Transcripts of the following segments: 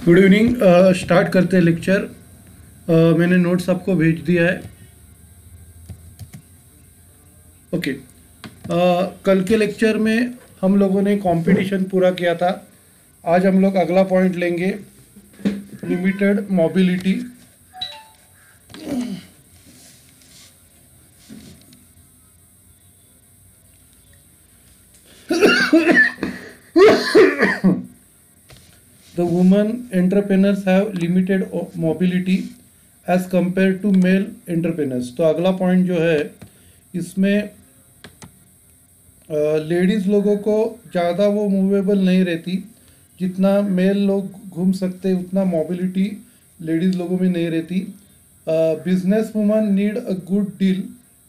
Good evening. Start करते हैं lecture. मैंने नोट्स आपको भेज दिया है। ओके। कल के लेक्चर में हम लोगों ने कंपटीशन पूरा किया था। आज हम लोग अगला पॉइंट लेंगे, limited mobility. The women entrepreneurs have limited mobility as compared to male entrepreneurs। तो अगला पॉइंट जो है इसमें लेडीज़ लोगों को ज़्यादा वो मूवेबल नहीं रहती, जितना मेल लोग घूम सकते उतना मोबिलिटी लेडीज़ लोगों में नहीं रहती। Business woman need a good deal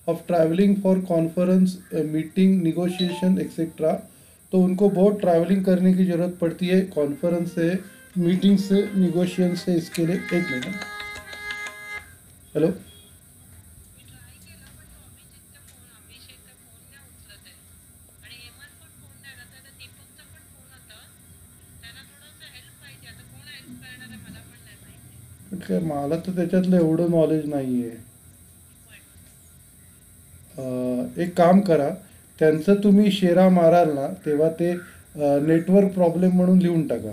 of travelling for conference, meeting, negotiation etcetera. तो उनको बहुत ट्रैवलिंग करने की ज़रूरत पड़ती है, कॉन्फ्रेंस से, मीटिंग से, निगोशिएशन से। इसके लिए एक मिनट। हेलो। काय मला तर त्याच्यातलं एवढं नॉलेज नाही आहे। एक काम करा, त्यांचं तुम्ही शेरा माराल ना तेव्हा ते नेटवर्क प्रॉब्लेम म्हणून लिहून टाका।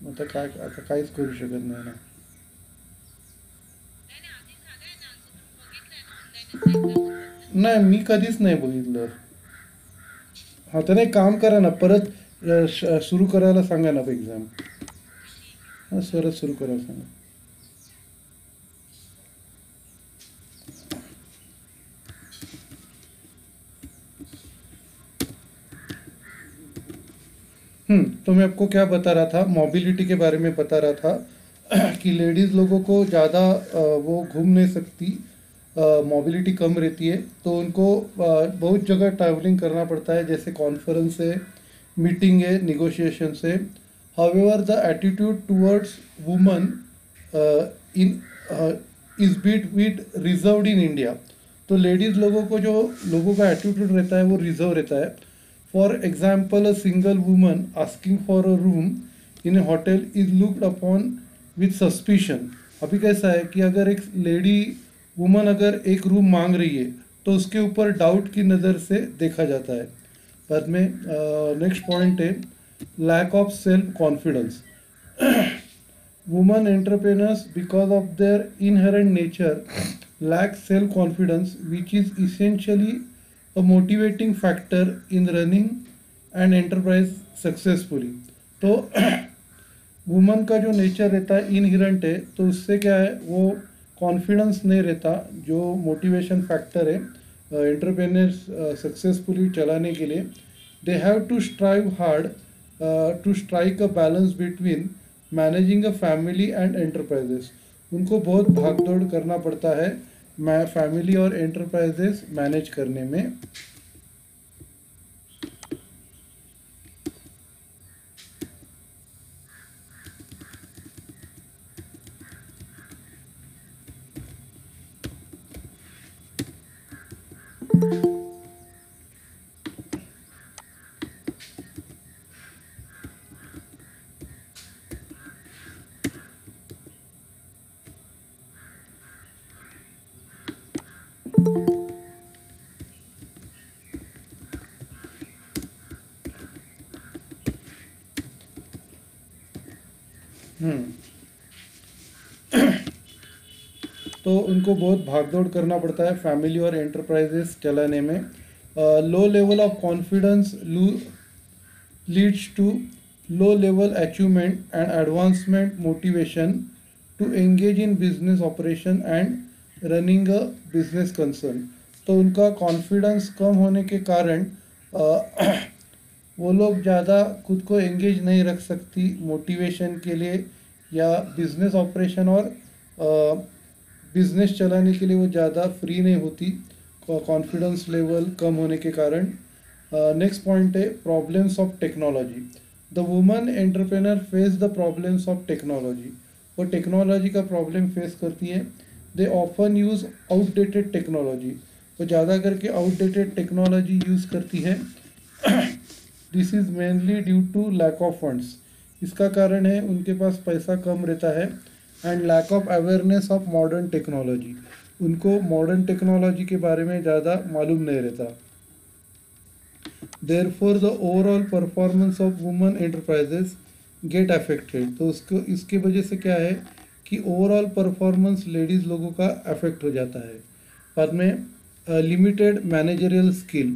आता काय, आता काहीच करू शकत नाही ना। नाही, मी कधीच नाही बघितलं। हां, तर एक काम करा ना, परत सुरू करायला सांगा ना एक्झाम। हां, सरच सुरू करायला सांगा। तो मैं आपको क्या बता रहा था, मोबिलिटी के बारे में बता रहा था कि लेडीज़ लोगों को ज़्यादा वो घूम नहीं सकती, मोबिलिटी कम रहती है, तो उनको बहुत जगह ट्रैवलिंग करना पड़ता है, जैसे कॉन्फ्रेंस है, मीटिंग है, निगोशिएशन है। However the attitude towards woman in is bit reserved in India. तो लेडीज़ लोगों को जो लोगों का एटीट्यूड रहता है वो रिजर्व रहता है। For example, a single woman asking for a room in A hotel is looked upon with suspicion. अभी कैसा है कि अगर एक लेडी वुमन अगर एक रूम मांग रही है तो उसके ऊपर डाउट की नज़र से देखा जाता है। बाद में नेक्स्ट पॉइंट है lack of self confidence. Women entrepreneurs, because of their inherent nature, lack self-confidence, which is essentially a motivating factor in running an enterprise successfully। तो वुमन का जो नेचर रहता है इनहेरेंट है, तो उससे क्या है, वो कॉन्फिडेंस नहीं रहता, जो मोटिवेशन फैक्टर है एंटरप्रेन्योर्स सक्सेसफुली चलाने के लिए। They have to strive hard to strike a balance between managing a family and enterprises. उनको बहुत भागदौड़ करना पड़ता है मैं फैमिली और एंटरप्राइजेस मैनेज करने में। तो उनको बहुत भागदौड़ करना पड़ता है फैमिली और एंटरप्राइजेस चलाने में। Low level of confidence leads to low level achievement and advancement motivation to engage in business operation and running a business concern. तो उनका कॉन्फिडेंस कम होने के कारण वो लोग ज़्यादा खुद को एंगेज नहीं रख सकती मोटिवेशन के लिए या बिजनेस ऑपरेशन और बिजनेस चलाने के लिए वो ज़्यादा फ्री नहीं होती, कॉन्फिडेंस लेवल कम होने के कारण। नेक्स्ट पॉइंट है problems of technology. The woman entrepreneur face the problems of technology. वो टेक्नोलॉजी का प्रॉब्लम फेस करती है। They often use outdated technology. वो ज़्यादा करके आउटडेटेड टेक्नोलॉजी यूज़ करती है। This is mainly due to lack of funds. इसका कारण है उनके पास पैसा कम रहता है and lack of awareness of modern technology, उनको मॉडर्न टेक्नोलॉजी के बारे में ज़्यादा मालूम नहीं रहता। Therefore the overall performance of women enterprises get affected, तो उसको इसके वजह से क्या है कि ओवरऑल परफॉर्मेंस लेडीज़ लोगों का अफेक्ट हो जाता है। बाद में limited managerial skill,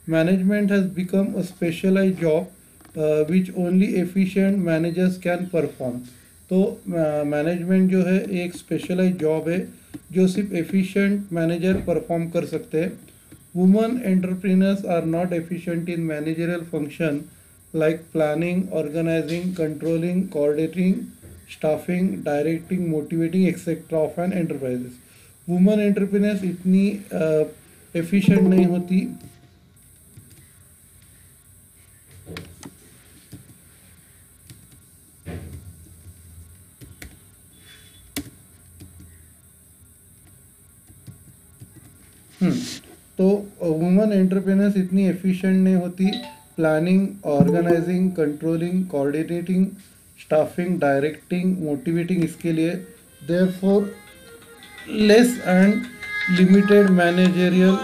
management has become a specialised job which only efficient managers can perform, तो मैनेजमेंट जो है एक स्पेशलाइज्ड जॉब है जो सिर्फ एफिशिएंट मैनेजर परफॉर्म कर सकते हैं। Women entrepreneurs are not efficient in managerial function like planning, organizing, controlling, coordinating, staffing, directing, motivating, etc. of an enterprises. Women entrepreneurs इतनी एफिशिएंट नहीं होती। तो वुमेन एंटरप्रेन्योर्स इतनी एफिशिएंट नहीं होती planning, organising, controlling, coordinating, staffing, directing, motivating, इसके लिए therefore less and limited managerial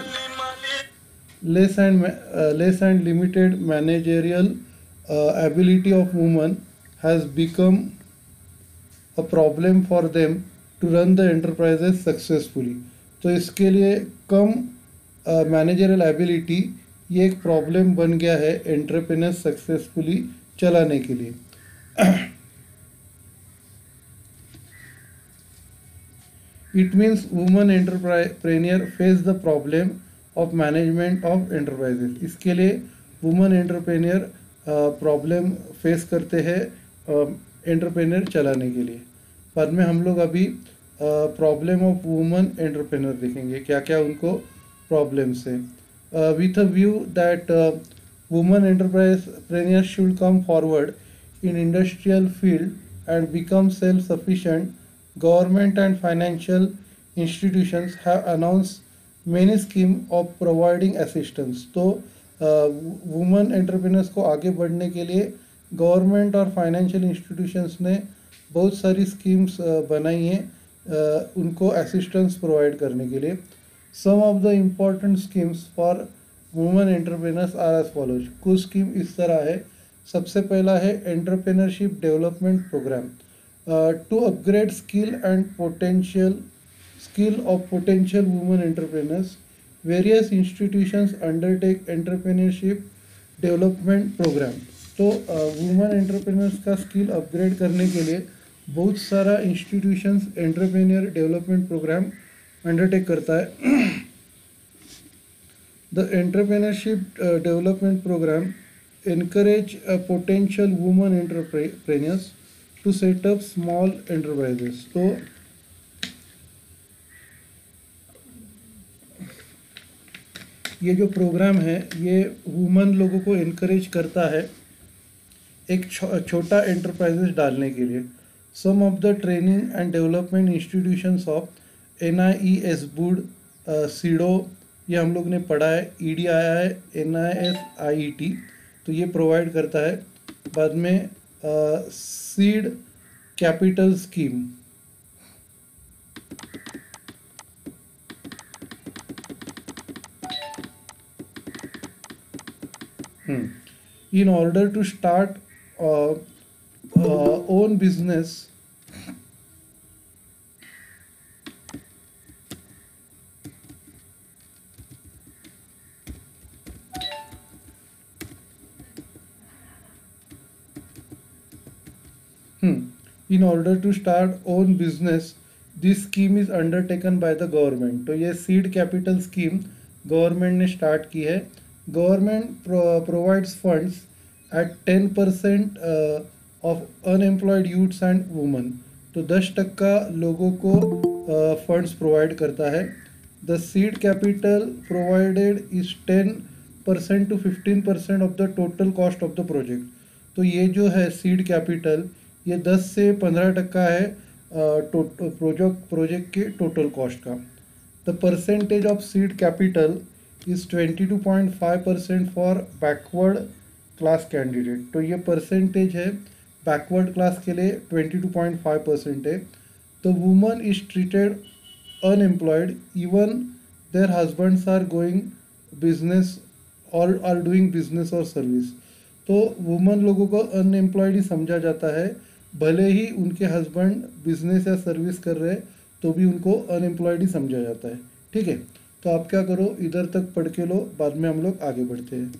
less and limited managerial ability of women has become a problem for them to run the enterprises successfully. तो इसके लिए कम managerial ability ये एक problem बन गया है एंटरप्रेन्योर सक्सेसफुली चलाने के लिए। It means women entrepreneur face the problem of management of enterprises, इसके लिए वुमेन एंटरप्रेन्योर प्रॉब्लम फेस करते हैं एंटरप्रेन्योर चलाने के लिए। बाद में हम लोग अभी प्रॉब्लम ऑफ वुमेन एंटरप्रेन्योर देखेंगे, क्या क्या उनको प्रॉब्लम्स है। With a view that women entrepreneur should come forward in industrial field and become self sufficient, government and financial institutions have announce many scheme of providing assistance. तो women entrepreneurs को आगे बढ़ने के लिए गवर्नमेंट और financial institutions ने बहुत सारी स्कीम्स बनाई हैं उनको असिस्टेंस प्रोवाइड करने के लिए। Some of the important schemes for women entrepreneurs are as follows, कुछ स्कीम इस तरह है। सबसे पहला है entrepreneurship development programme to upgrade skill of potential women entrepreneurs. Various institutions undertake entrepreneurship development program. तो वुमेन एंटरप्रेन्योर्स का स्किल अपग्रेड करने के लिए बहुत सारा institutions entrepreneur development programme undertake करता है। The entrepreneurship development programme encourage potential women entrepreneurs to set up small enterprises. तो ये जो प्रोग्राम है ये वुमेन लोगों को इनकरेज करता है एक छोटा एंटरप्राइजेस डालने के लिए। Some of the training and development institutions of NIES बूड सीडो, ये हम लोग ने पढ़ा है, ED आया है, NISIET, तो ये प्रोवाइड करता है। बाद में seed capital scheme, in order to start own business, in order to start own business this scheme is undertaken by the government। तो ये सीड कैपिटल स्कीम गवर्नमेंट ने स्टार्ट की है। Government provides funds at 10% of unemployed youths and women, तो 10% लोगों को funds provide करता है। The seed capital provided is 10% to 15% of the total cost of the project. तो ये जो है सीड कैपिटल ये 10 से 15% है प्रोजेक्ट के टोटल कॉस्ट का। The percentage of seed capital is 22.5% for backward class candidate, तो ये परसेंटेज है बैकवर्ड क्लास के लिए 22.5% है. The woman is treated unemployed even their husbands are going business or are doing business or service. तो woman लोगों को unemployed ही समझा जाता है, भले ही उनके हस्बैंड बिजनेस या सर्विस कर रहे तो भी उनको अनएम्प्लॉयड ही समझा जाता है. ठीक है, तो आप क्या करो, इधर तक पढ़ के लो, बाद में हम लोग आगे बढ़ते हैं.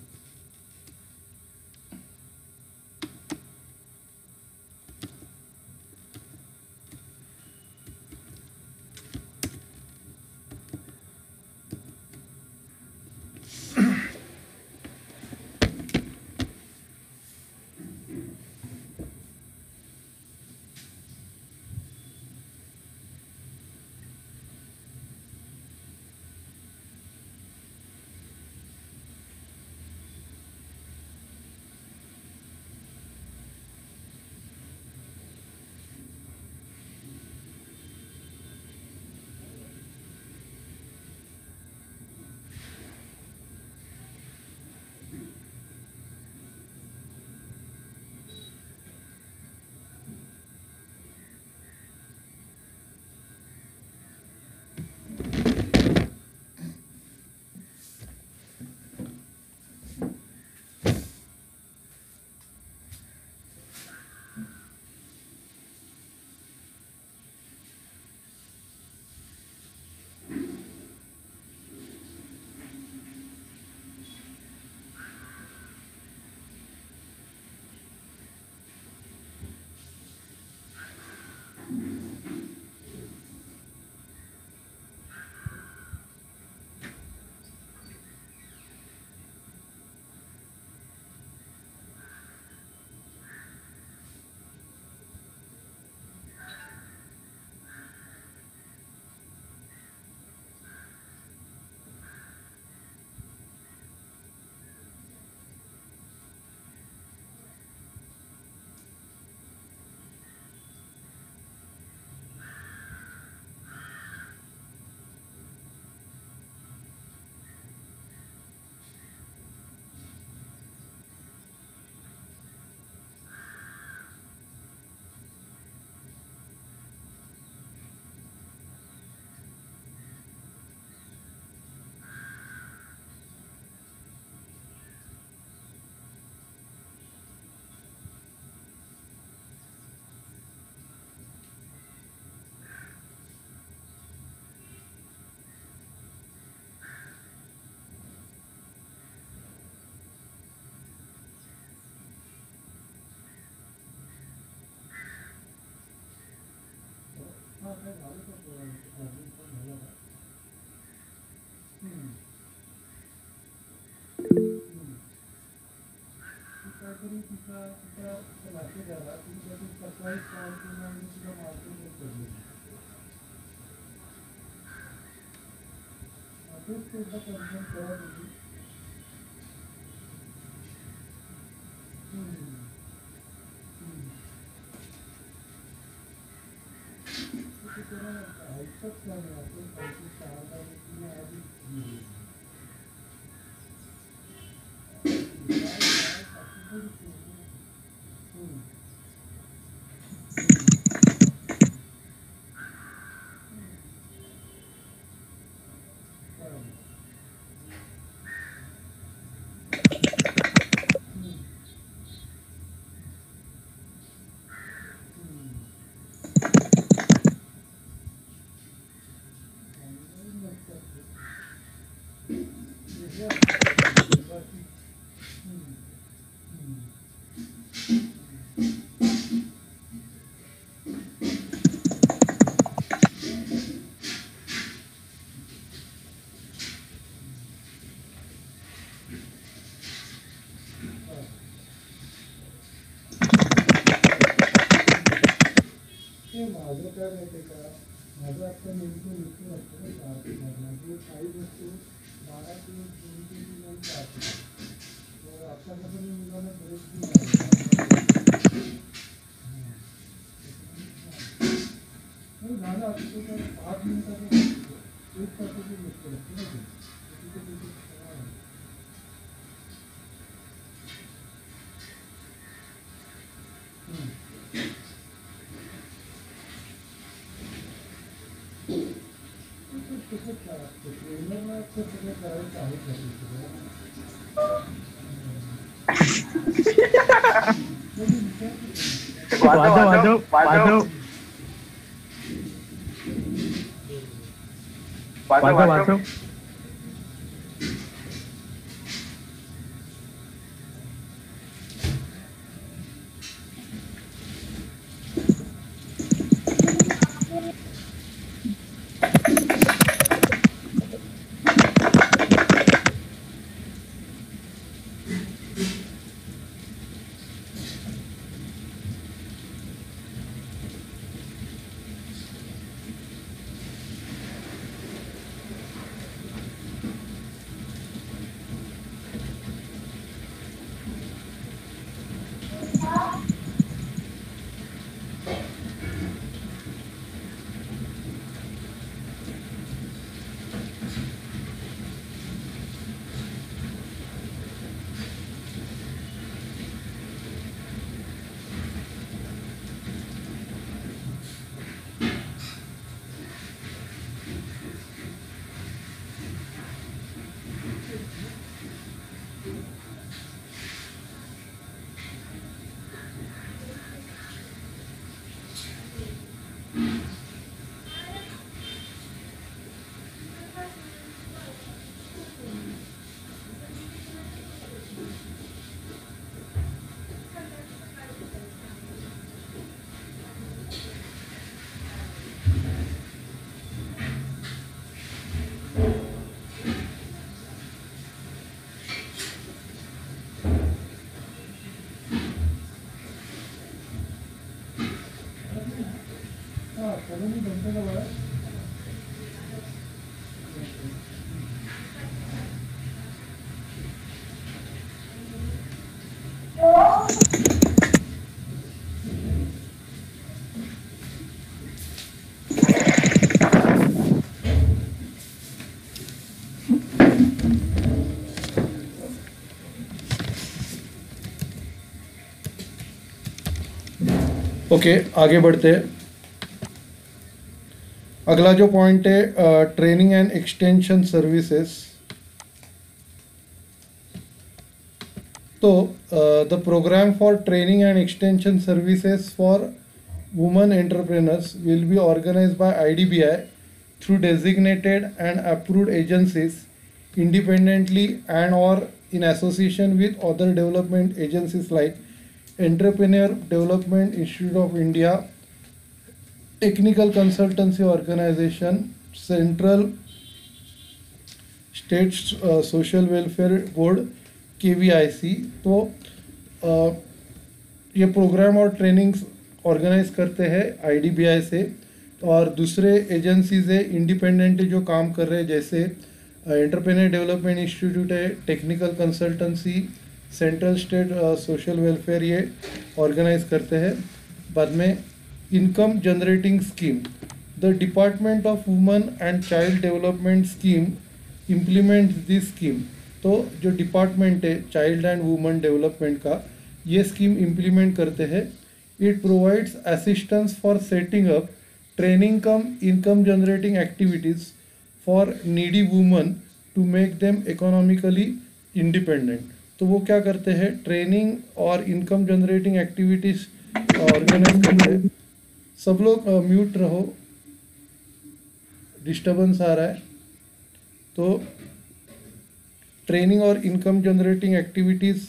वाजव वाजव वाजव वाजव वाजव. ओके, आगे बढ़ते हैं. अगला जो पॉइंट है ट्रेनिंग एंड एक्सटेंशन सर्विसेज. तो the programme for training and extension services for women entrepreneurs will be organized by IDBI through designated and approved agencies independently and or in association with other development agencies like Entrepreneur Development Institute of India, Technical Consultancy Organization, Central State Social Welfare Board KVIC. तो ये programme और trainings organise करते हैं IDBI से, और दूसरे agencies है independent जो काम कर रहे हैं, जैसे एंटरप्रेन्योर डेवलपमेंट इंस्टीट्यूट है, technical consultancy, central state social welfare, ये ऑर्गेनाइज करते हैं. बाद में income generating scheme. The department of women and child development scheme implement this scheme. तो जो डिपार्टमेंट है चाइल्ड एंड वुमेन डेवलपमेंट का, ये स्कीम इम्प्लीमेंट करते हैं. It provides assistance for setting up training cum income generating activities for needy women to make them economically independent. तो वो क्या करते हैं, ट्रेनिंग और इनकम जनरेटिंग एक्टिविटीज ऑर्गेनाइज करते हैं. सब लोग म्यूट रहो, डिस्टर्बेंस आ रहा है. तो ट्रेनिंग और इनकम जनरेटिंग एक्टिविटीज़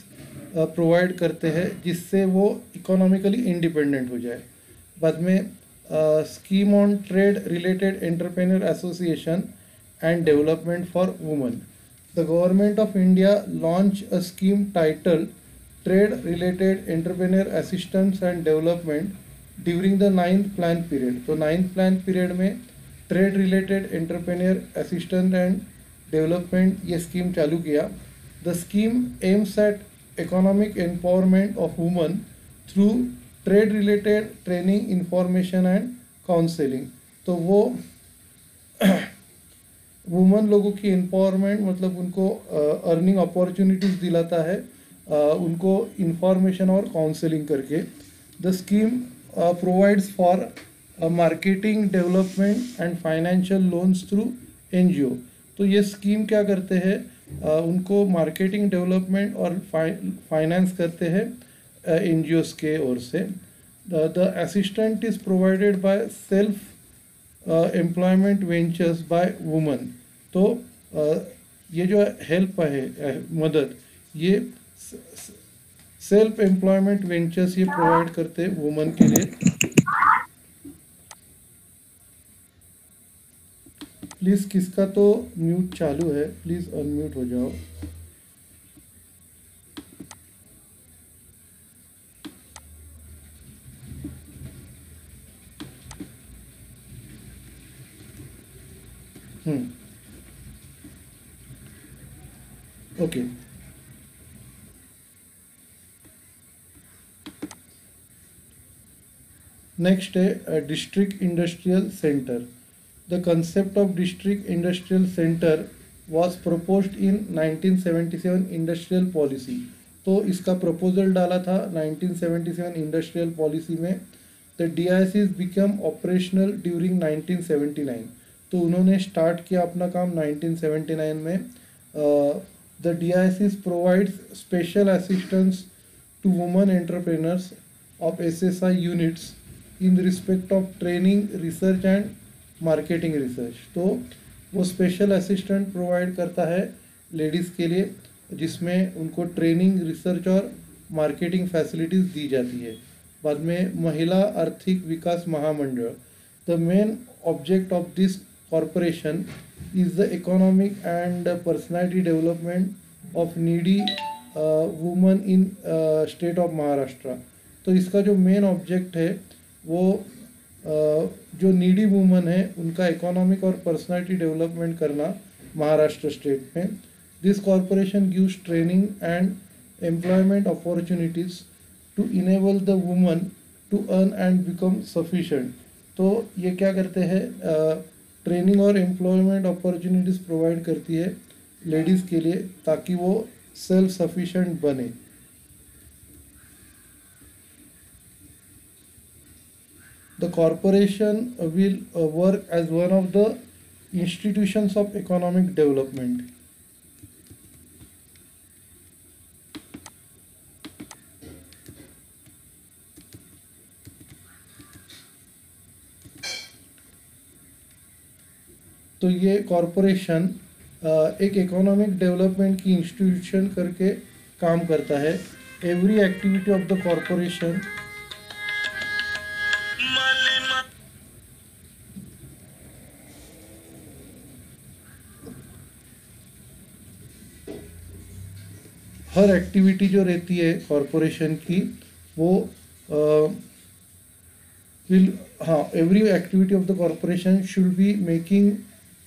प्रोवाइड करते हैं जिससे वो इकोनॉमिकली इंडिपेंडेंट हो जाए. बाद में scheme on trade related entrepreneur association and development for women. The government of India launch a scheme title trade related entrepreneur assistance and development during the 9th plan period. तो 9th plan period में trade related entrepreneur assistant and development ये scheme चालू किया. The scheme aims at economic empowerment of women through trade related training, information and counseling. तो वो women लोगों की empowerment मतलब उनको अर्निंग अपॉर्चुनिटीज़ दिलाता है, उनको इंफॉर्मेशन और काउंसलिंग करके. The scheme provides for marketing development and financial loans through NGO. तो ये स्कीम क्या करते हैं, उनको मार्केटिंग डेवलपमेंट और फाइनेंस करते हैं एनजीओस के ओर से। The assistant is provided by self employment ventures by woman. तो ये जो हेल्प है, मदद, ये सेल्फ एम्प्लॉयमेंट वेंचर्स ये प्रोवाइड करते हैं वुमन के लिए। प्लीज़ किसका तो म्यूट चालू है, प्लीज़ अनम्यूट हो जाओ। ओके, नेक्स्ट है district industrial centre. The concept of district industrial centre was proposed in 1977 industrial policy. तो इसका प्रपोजल डाला था 1977 इंडस्ट्रियल पॉलिसी में। The DICs become operational during 1979। तो उन्होंने स्टार्ट किया अपना काम 1979 में। The DICs provides special assistance to women entrepreneurs of SSI units in respect of training, research and marketing research. तो वो स्पेशल असिस्टेंट प्रोवाइड करता है लेडीज़ के लिए, जिसमें उनको ट्रेनिंग, रिसर्च और मार्केटिंग फैसिलिटीज़ दी जाती है। बाद में Mahila Arthik Vikas Mahamandal. The main object of this corporation is the economic and personality development of needy woman in state of Maharashtra. तो इसका जो मेन ऑब्जेक्ट है वो जो नीडी वुमन है उनका इकोनॉमिक और पर्सनालिटी डेवलपमेंट करना महाराष्ट्र स्टेट में। This corporation gives training and employment opportunities to enable the woman to earn and become sufficient. तो ये क्या करते हैं, ट्रेनिंग और एम्प्लॉयमेंट अपॉर्चुनिटीज़ प्रोवाइड करती है लेडीज़ के लिए ताकि वो सेल्फ सफिशेंट बने। The corporation will work as one of the institutions of economic development. तो ये कॉरपोरेशन एक इकोनॉमिक डेवलपमेंट की इंस्टीट्यूशन करके काम करता है। Every activity of the corporation her activity जो रहती है कॉरपोरेशन की वो every activity of the corporation should be making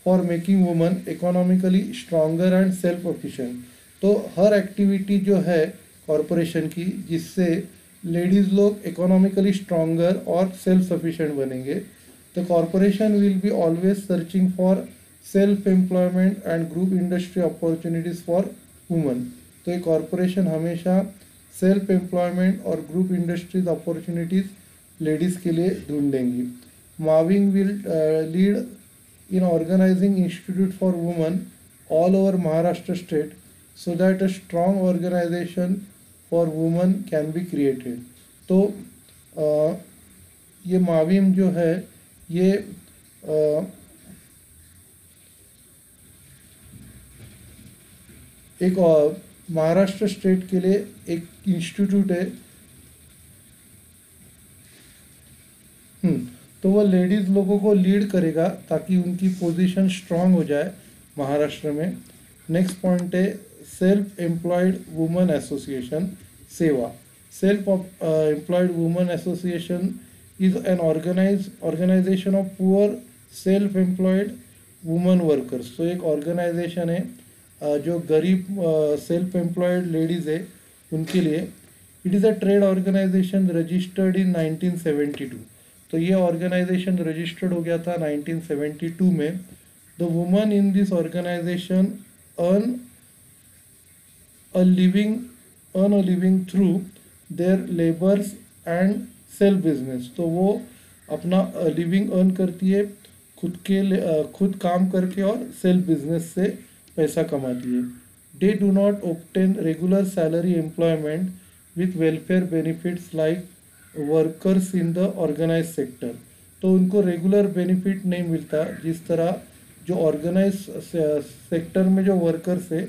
for making woman economically stronger and self efficient. तो हर एक्टिविटी जो है कॉरपोरेशन की जिससे लेडीज़ लोग इकोनॉमिकली स्ट्रॉन्गर और सेल्फ सफिशिएंट बनेंगे। The corporation will be always searching for self employment and group industry opportunities for woman. तो ये कॉरपोरेशन हमेशा सेल्फ एम्प्लॉयमेंट और ग्रुप इंडस्ट्रीज अपॉर्चुनिटीज़ लेडीज़ के लिए ढूंढेंगी। MAVIM will lead in organizing institute for women all over Maharashtra state so that a strong organization for women can be created। तो ये माविम जो है ये एक महाराष्ट्र स्टेट के लिए एक इंस्टीट्यूट है। तो वह लेडीज़ लोगों को लीड करेगा ताकि उनकी पोजीशन स्ट्रांग हो जाए महाराष्ट्र में। नेक्स्ट पॉइंट है सेल्फ एम्प्लॉयड वुमेन एसोसिएशन सेवा। Self employed women association is an organisation of poor self employed women workers. तो एक ऑर्गेनाइजेशन है जो गरीब सेल्फ एम्प्लॉयड लेडीज़ है उनके लिए। It is a trade organisation registered in 1972। तो ये ऑर्गेनाइजेशन रजिस्टर्ड हो गया था 1972 में। The woman in this organisation earn a living through their labours and self business. तो वो अपना लिविंग अर्न करती है खुद काम करके और सेल्फ बिजनेस से पैसा कमाती है। They do not obtain regular salary employment with welfare benefits like workers in the organise sector. तो उनको रेगुलर बेनिफिट नहीं मिलता जिस तरह जो ऑर्गेनाइज सेक्टर में जो वर्कर्स है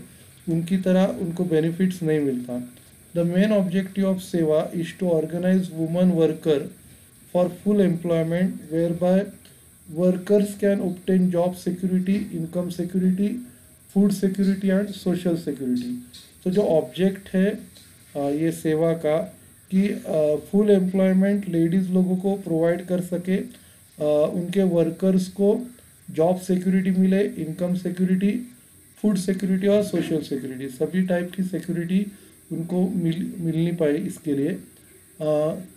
उनकी तरह उनको बेनिफिट्स नहीं मिलता। द मेन ऑब्जेक्टिव ऑफ सेवा is to organise woman worker for full employment whereby workers can obtain job security, income security, food security and social security। तो जो ऑब्जेक्ट है ये सेवा का कि फुल एम्प्लॉयमेंट लेडीज़ लोगों को प्रोवाइड कर सके, उनके वर्कर्स को जॉब सिक्योरिटी मिले, इनकम सिक्योरिटी, फूड सिक्योरिटी और सोशल सिक्योरिटी, सभी टाइप की सिक्योरिटी उनको मिलनी पाए। इसके लिए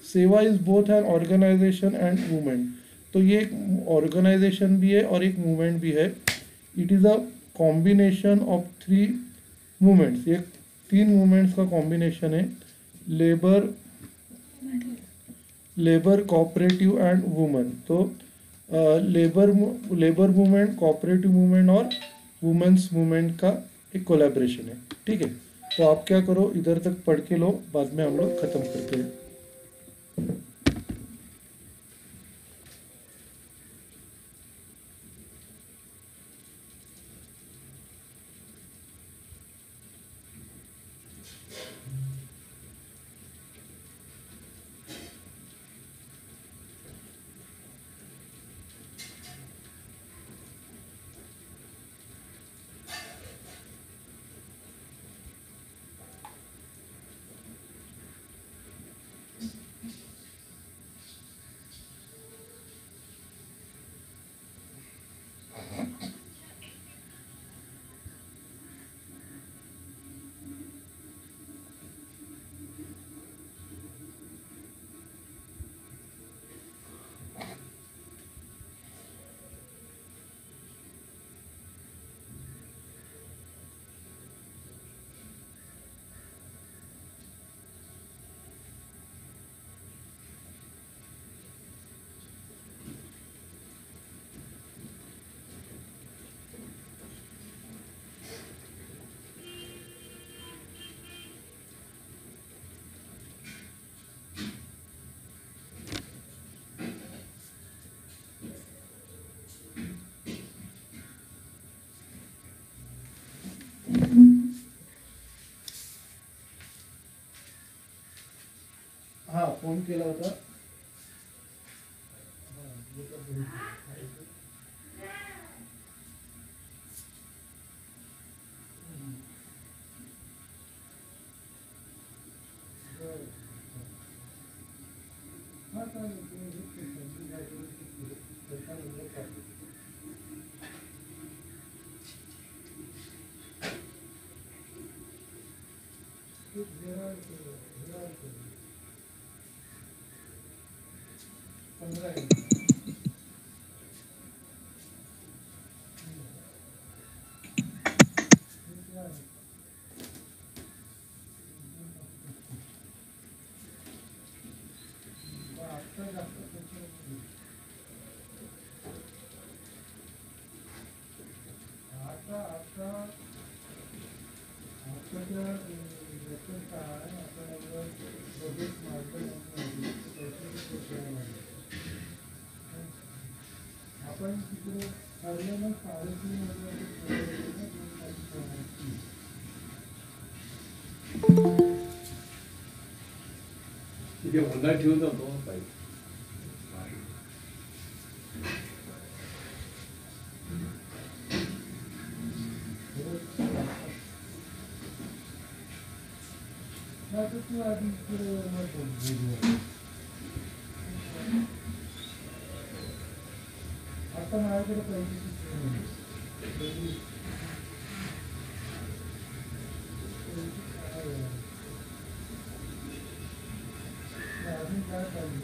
सेवा is both an organisation and movement. तो ये एक ऑर्गेनाइजेशन भी है और एक मूवमेंट भी है। It is a combination of three movements, ये तीन मूवमेंट्स का कॉम्बिनेशन है। Labour cooperative and women. तो लेबर मूवमेंट, कोऑपरेटिव मूवमेंट और वुमेन्स मूवमेंट का एक कोलैबोरेशन है। ठीक है, तो आप क्या करो, इधर तक पढ़ के लो, बाद में हम लोग ख़त्म करते हैं। हाँ, फोन केला होता। आपण तिकडे ठरलं ना 3:30 이게 원달 기운도 너무 많이. 나도 또 아직 그래 आता माझ्याकडे पैसे अजून काय पाहिजे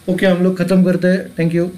ओके, हम लोग ख़त्म करते हैं। Thank you.